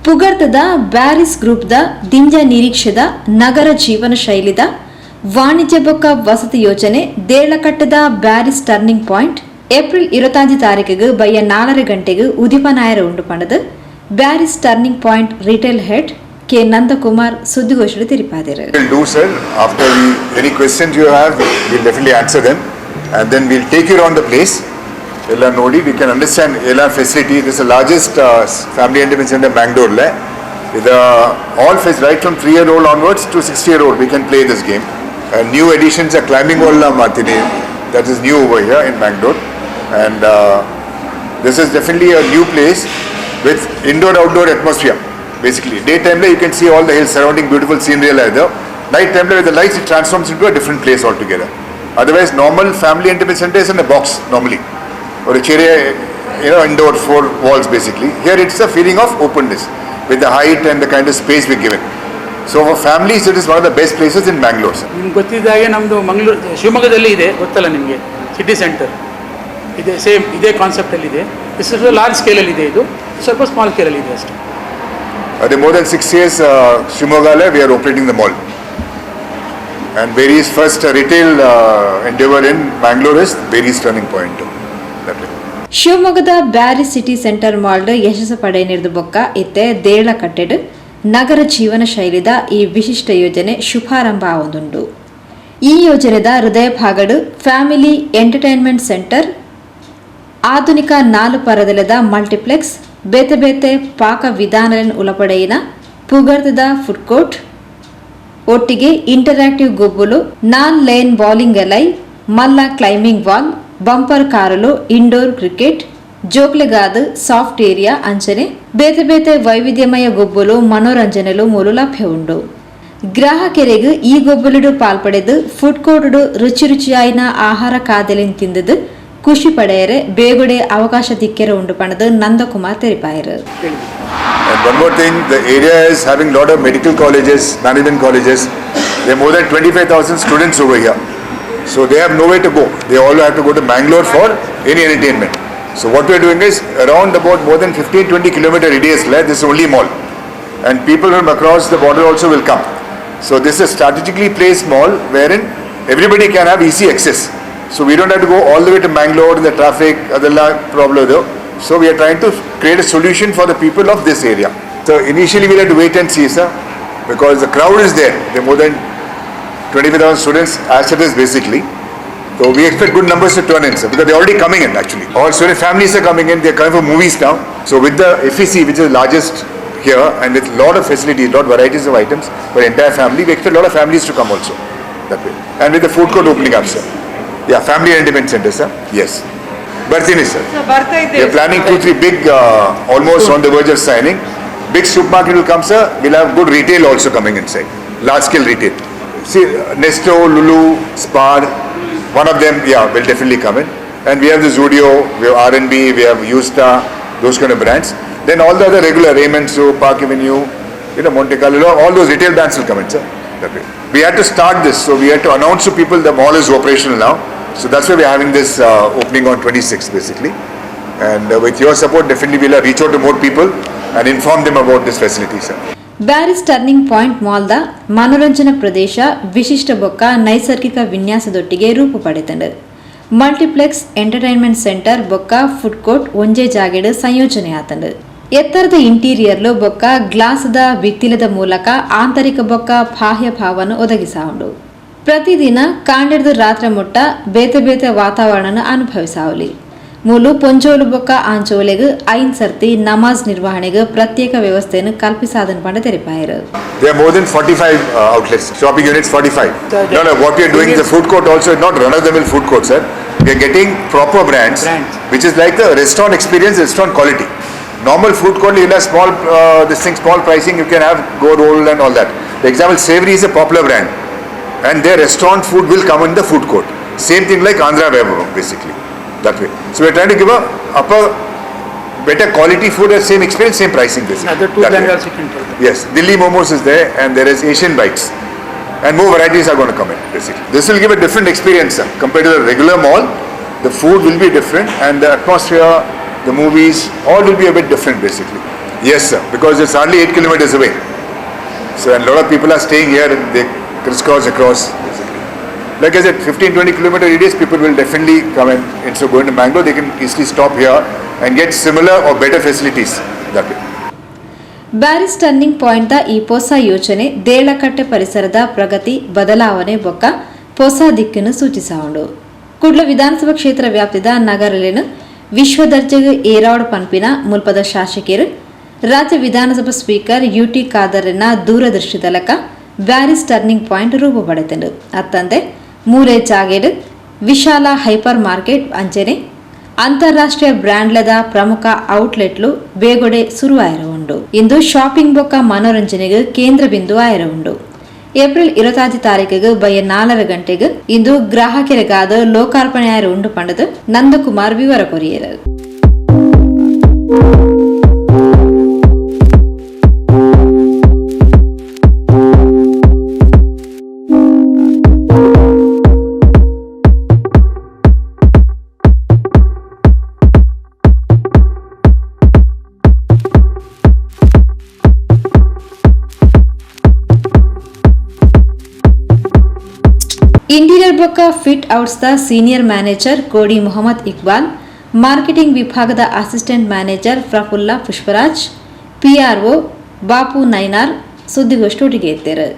ಪುಗರ್ತದ ಬ್ಯಾರಿಸ್ ಗ್ರೂಪ್ದ ದಿಂಜ ನಿರೀಕ್ಷೆದ ನಗರ ಜೀವನ ಶೈಲಿದ ವಾಣಿಜ್ಯ ಬೊಕ್ಕ ವಸತಿ ಯೋಜನೆ ದೇಳಕಟ್ಟದ ಬ್ಯಾರಿಸ್ ಟರ್ನಿಂಗ್ ಪಾಯಿಂಟ್ ಏಪ್ರಿಲ್ 25 ತಾರೀಕಿಗೆ ಬಯ್ಯ 4 ಗಂಟೆಗೆ ಉದಿಪನಾಯರ ಉಂಡು ಪಂಡದು Bearys turning point retail head K Nandakumar ಸುದ್ದಿಗೋಷ್ಠಿ ತಿಳಿಸಿದರು. We'll do, sir. After any questions you have, we'll definitely answer them, and then we'll take you around the place. Ella Nodi, we can understand Ella facility. This is the largest family entertainment center in Bangalore. With all right from 3-year-old onwards to 60-year-old, we can play this game. And new additions are climbing wall Martini. That is new over here in Bangalore, and this is definitely a new place with indoor-outdoor atmosphere. Basically, daytime you can see all the hills surrounding, beautiful scenery there. Night time with the lights, it transforms into a different place altogether. Otherwise, normal family entertainment center is in a box normally, or a chair, indoor 4 walls basically. Here it's a feeling of openness with the height and the kind of space we're given. So for families, it is one of the best places in Bangalore. ನಿಮ್ಗೆ ಗೊತ್ತಿದ್ದಾಗೆ ನಮ್ಮದು ಮಂಗಳೂರು ಶಿವಮೊಗ್ಗದಲ್ಲಿ ಇದೆ, ಗೊತ್ತಲ್ಲ ನಿಮಗೆ, city centre ಇದೆ, same ಇದೇ ಕಾನ್ಸೆಪ್ಟಲ್ಲಿ ಇದೆ. ಸ್ವಲ್ಪ ಲಾರ್ಜ್ ಸ್ಕೇಲಲ್ಲಿ ಇದೆ, ಇದು ಸ್ವಲ್ಪ ಸ್ಮಾಲ್ ಸ್ಕೇಲಲ್ಲಿ ಇದೆ ಅಷ್ಟೇ. More than 6 years, Shimoga we are operating the mall. And Bearys' first retail endeavor in Bangalore is Bearys Turning Point. ಶಿವಮೊಗ್ಗದ ಬ್ಯಾರಿಸ್ ಸಿಟಿ ಸೆಂಟರ್ ಮಾಲ್ಡ್ ಯಶಸ್ಸು ಪಡೆಯನಿರ್ದು ಬೊಕ್ಕ ಇತ್ತೆ ದೇಳ ಕಟ್ಟೆಡ್ ನಗರ ಜೀವನ ಶೈಲಿದ ಈ ವಿಶಿಷ್ಟ ಯೋಜನೆ ಶುಭಾರಂಭ ಆವೊಂದುಂಡು. ಈ ಯೋಜನೆದ ಹೃದಯ ಭಾಗಡು ಫ್ಯಾಮಿಲಿ ಎಂಟರ್ಟೈನ್ಮೆಂಟ್ ಸೆಂಟರ್, ಆಧುನಿಕ 4 ಪರದೆಲದ ಮಲ್ಟಿಪ್ಲೆಕ್ಸ್, ಬೇತೆ ಬೇತೆ ಪಾಕ ವಿಧಾನಗಳನ್ನು ಉಳಪಡೆಯಿನ ಪುಗರ್ತದ ಫುಡ್ ಕೋರ್ಟ್, ಒಟ್ಟಿಗೆ ಇಂಟರಾಕ್ಟಿವ್ ಗೊಬ್ಬಲು, 4 ಲೇನ್ ಬೌಲಿಂಗ್ ಎಲೈ, ಮಲ್ಲ ಕ್ಲೈಂಬಿಂಗ್ ವಾಲ್, ಬಂಪರ್ ಕಾರಲು, ಇಂಡೋರ್ ಕ್ರಿಕೆಟ್, ಜೋಕ್ಲೆಗಾದ ಸಾಫ್ಟ್ ಏರಿಯಾ ಅಂಚನೆ ಬೇತೆ ಬೇತೆ ವೈವಿಧ್ಯಮಯ ಗೊಬ್ಬಲು ಮನೋರಂಜನೆಲು ಮೂಲು ಲಭ್ಯ ಉಂಡು. ಗ್ರಾಹಕರಿಗೆ ಈ ಗೊಬ್ಬಲು ಪಾಲ್ಪಡೆದು ಫುಡ್ ಕೋರ್ಟ್ ರುಚಿ ರುಚಿಯಾಯಿನ ಆಹಾರ ಕಾದಲಿನ ತಿಂದದು ಖುಷಿ ಪಡೆಯರೆ ಬೇಗುಡೆ ಅವಕಾಶ ದಿಕ್ಕೆರ ಉಂಡು ಪಣದು Nandakumar ತಿಳಿಪಾಯರು. And one more thing, the area is having lot of medical colleges, management colleges. There are more than 25,000 students over here. So they have nowhere to go. They all have to go to Bangalore for any entertainment. So what we are doing is around about more than 15-20 kilometer radius this is only mall. And people from across the border also will come. So this is a strategically placed mall wherein everybody can have easy access. So we don't have to go all the way to Bangalore in the traffic, other problem though. So we are trying to create a solution for the people of this area. So initially we'll have to wait and see, sir, because the crowd is there. There are more than 25,000 students as it is basically. So we expect good numbers to turn in, sir, because they're already coming in actually. All student families are coming in, they're coming for movies now. So with the FEC, which is the largest here, and with a lot of facilities, lot of varieties of items for the entire family, we expect a lot of families to come also that way. And with the food court opening up, sir. Yeah, family entertainment center, sir. Yes. Birthday, sir. We are planning 2-3 big, almost on the verge of signing. Big supermarket will come, sir. We'll have good retail also coming inside. Large scale retail. See, Nesto, Lulu, Spar, one of them, will definitely come in. And we have the Zudio, we have R&B, we have Usta, those kind of brands. Then all the other regular Raymond, Park Avenue, Monte Carlo, all those retail brands will come in, sir. That way. We had to start this, so we had to announce to people the mall is operational now. So that's why we're having this opening on 26th basically. And with your support, definitely we'll reach out to more people and inform them about this facility, sir. Bearys turning point ಮಾಲ್ದ ಮನೋರಂಜನಾ ಪ್ರದೇಶ ವಿಶಿಷ್ಟ ಬೊಕ್ಕ ನೈಸರ್ಗಿಕ ವಿನ್ಯಾಸದೊಟ್ಟಿಗೆ ರೂಪು ಪಡೆತಂಡು. Multiplex entertainment centre ಬೊಕ್ಕ ಫುಡ್ ಕೋರ್ಟ್ ಒಂಜೇ ಜಾಗೆಡ್ ಸಂಯೋಜನೆ ಆತಂಡು. ಎತ್ತರದ ಇಂಟೀರಿಯರ್ಲು ಬೊಕ್ಕ ಗ್ಲಾಸ್ದ ಭಿತ್ತಿಲದ ಮೂಲಕ ಆಂತರಿಕ ಬೊಕ್ಕ ಬಾಹ್ಯ ಭಾವನ ಒದಗಿಸಾವುಂಡು. ಪ್ರತಿದಿನ ಕಾಂಡಿಡ್ದು ರಾತ್ರಿ ಮುಟ್ಟ ಬೇತೆ ಬೇತೆ ವಾತಾವರಣ ಅನುಭವಿಸಾವಲಿ. ಮೂಲು ಪೊಂಜೋಲು ಬೊಕ್ಕ ಆಂಚೋಲೆಗ್ 5 ಸರ್ತಿ ನಮಾಜ್ ನಿರ್ವಹಣೆಗೆ ಪ್ರತ್ಯೇಕ ವ್ಯವಸ್ಥೆಯನ್ನು ಕಲ್ಪಿಸಾದನ್ ಪಂಡ ತೆರಿಪಾಯರು. There are more than 45 outlets, shopping units 45. No, what we are doing is the food court also is not run-of-the-mill food court, sir. We are getting proper brands, which is like the restaurant experience, restaurant quality. Normal food court, you'll have small, small pricing, you can have go roll and all that. For example, Savory is a popular brand, and their restaurant food will come in the food court. Same thing like Andhra Vaibhavam, basically. That way. So we're trying to give a better quality food at same experience, same pricing basically. Other 2 brands also can tell. Yes, Delhi Momos is there, and there is Asian Bites, and more varieties are going to come in basically. This will give a different experience, sir. Compared to the regular mall, the food will be different, and the atmosphere, the movies, all will be a bit different basically. Yes, sir, because it's hardly 8 kilometers away. So, and a lot of people are staying here and they crisscross across. Basically. Like I said, 15-20 kilometer radius, people will definitely come and instead of going to Mangalore, they can easily stop here and get similar or better facilities that way. Bearys turning ಪಾಯಿಂಟ್ದ ಈ ಹೊಸ ಯೋಜನೆ ದೇಳಕಟ್ಟೆ ಪರಿಸರದ ಪ್ರಗತಿ ಬದಲಾವಣೆ ಬೊಕ್ಕ ಹೊಸ ದಿಕ್ಕನ್ನು ಸೂಚಿಸೌಂಡು. ಕುಡ್ಲ ವಿಧಾನಸಭಾ ಕ್ಷೇತ್ರ ವ್ಯಾಪ್ತಿದ ನಗರಲೇನು ವಿಶ್ವ ದರ್ಜೆಗೆ ಏರಾವಡು ಪನ್ಪಿನ ಮುಲ್ಪದ ಶಾಸಕರು ರಾಜ್ಯ ವಿಧಾನಸಭಾ ಸ್ಪೀಕರ್ ಯುಟಿ ಖಾದರ್ನ ದೂರದೃಷ್ಟಿದಲಕ ಬ್ಯಾರಿಸ್ ಟರ್ನಿಂಗ್ ಪಾಯಿಂಟ್ ರೂಪುಪಡೆತಂಡು. ಅತ್ತಂದೆ ಮೂಲೆ ಜಾಗೇಡು ವಿಶಾಲ ಹೈಪರ್ ಮಾರ್ಕೆಟ್ ಅಂಚನೆ ಅಂತಾರಾಷ್ಟ್ರೀಯ ಬ್ರ್ಯಾಂಡ್ಲದ ಪ್ರಮುಖ ಔಟ್ಲೆಟ್ಲು ಬೇಗೊಡೆ ಶುರುವಾಯಿರ ಉಂಡು. ಇಂದು ಶಾಪಿಂಗ್ ಬೊಕ್ಕ ಮನೋರಂಜನೆಗೆ ಕೇಂದ್ರ ಬಿಂದು ಆಯಿರ ಉಂಡು. ಏಪ್ರಿಲ್ 25 ತಾರೀಕಿಗೆ ಬಯ್ಯ 4 ಗಂಟೆಗೆ ಇಂದು ಗ್ರಾಹಕರಿಗಾದ ಲೋಕಾರ್ಪಣೆ ಆಯಿರ ಉಂಡು ಪಂಡದು ನಂದಕುಮಾರ್ ವಿವರ ಕೊರಿಯರು. ಇಂಟೀರಿಯರ್ ಬೊಕ್ಕ ಫಿಟ್ ಔಟ್ಸ್ದ senior manager Kodi Mohammed Iqbal, marketing ವಿಭಾಗದ assistant manager Prafulla Pushparaj, PRO Bapu Nainar ಸುದ್ದಿಗೋಷ್ಠಿಗೆ ಎತ್ತರು.